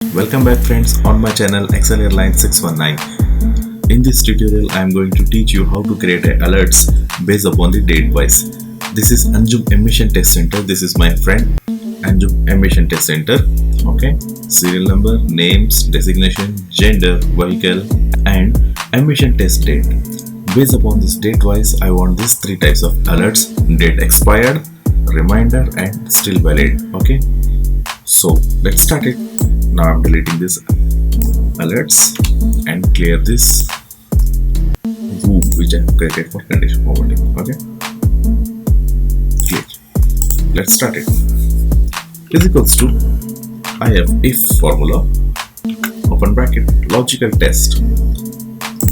Welcome back friends on my channel Airlines 619. In this tutorial I am going to teach you how to create alerts based upon the date wise. This is Anjum Emission Test Center. This is my friend Anjum Emission Test Center. Okay, serial number, names, designation, gender, vehicle and emission test date. Based upon this date wise I want these three types of alerts: date expired, reminder and still valid. Okay, so let's start it. Now I'm deleting this alerts and clear this group which I have created for condition formatting. Okay, clear. Let's start it. Is equals to I have if formula, open bracket, logical test.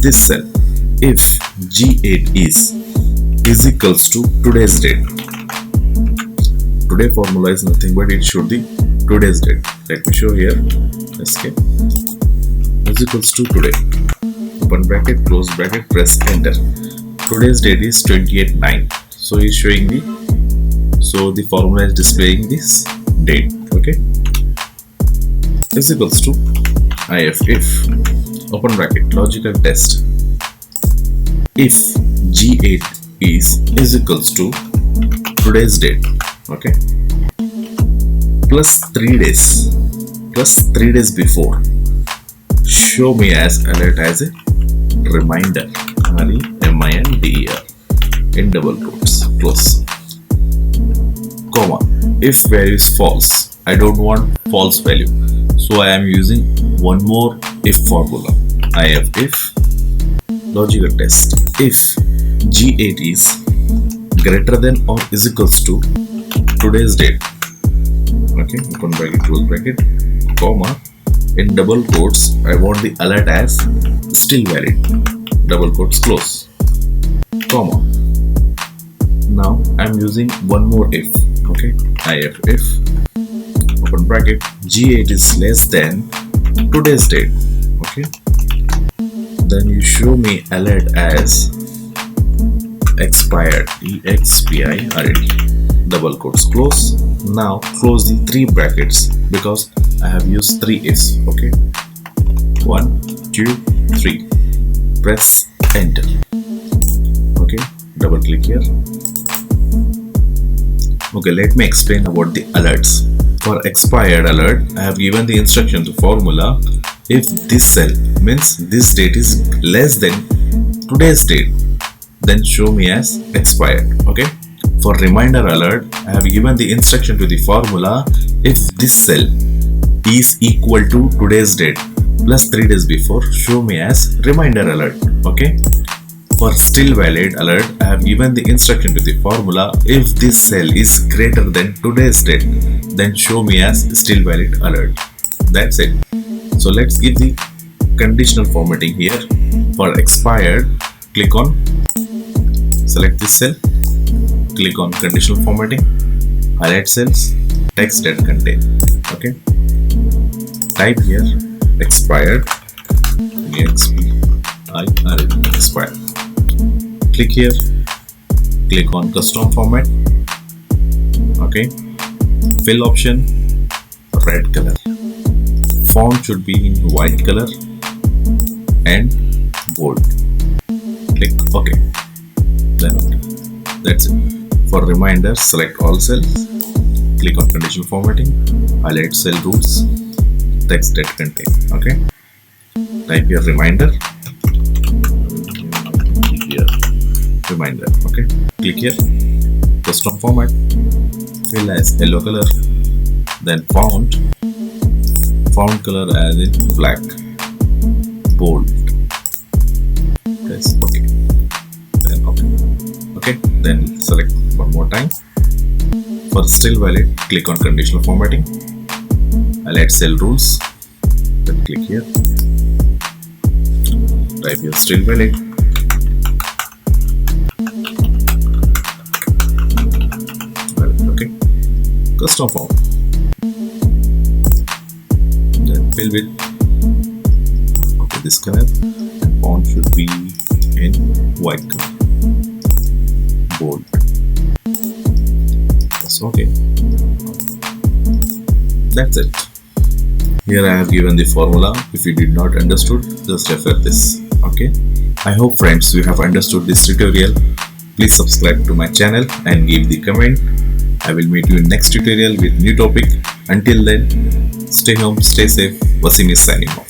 This cell if G8 is equals to today's date. Today formula is nothing but it should be today's date. Let me show here. Escape. Is equals to today. Open bracket, close bracket, press enter. Today's date is 28/9. So it's showing me. So the formula is displaying this date. Okay. Is equals to if open bracket, logical test. If G8 is equals to today's date. Okay. Plus 3 days before, show me as alert as a reminder, REMINDER in double quotes, close, comma. If value is false, I don't want false value, so I am using one more if formula. I have if logical test. If G8 is greater than or is equals to today's date. Okay, open bracket, close bracket, comma, in double quotes I want the alert as still valid, double quotes, close, comma. Now I am using one more if. Okay, I have if open bracket G8 is less than today's date. Okay, then you show me alert as expired, EXPIRED, double quotes, close. Now close the three brackets because I have used three ifs. Okay, 1, 2, 3. Press enter. Okay, double click here. Okay, let me explain about the alerts. For expired alert, I have given the instruction to formula. If this cell means this date is less than today's date, then show me as expired. Okay. For reminder alert, I have given the instruction to the formula. If this cell is equal to today's date plus 3 days before, show me as reminder alert. Okay. For still valid alert, I have given the instruction to the formula. If this cell is greater than today's date, then show me as still valid alert. That's it. So let's give the conditional formatting here. For expired, click on, select this cell. Click on conditional formatting, highlight cells, text that contain. Okay, type here expired, expired. Click here, click on custom format. Okay, fill option, red color, font should be in white color and bold. Click OK, then OK. That's it. For reminder, select all cells, click on conditional formatting, highlight cell rules, text that contain. Okay, type here reminder, reminder. Okay, click here, custom format, fill as yellow color, then font color as in black, bold. Press OK, then OK. Okay, then select one more time. For still valid, click on conditional formatting, highlight cell rules, then click here, type here still valid, okay, custom form, then fill with okay, this color, and font should be in white color, bold. Yes, okay, that's it. Here I have given the formula. If you did not understood, just refer this. Okay. I hope friends you have understood this tutorial. Please subscribe to my channel and give the comment. I will meet you in next tutorial with new topic. Until then, stay home, stay safe. Wasim is signing off.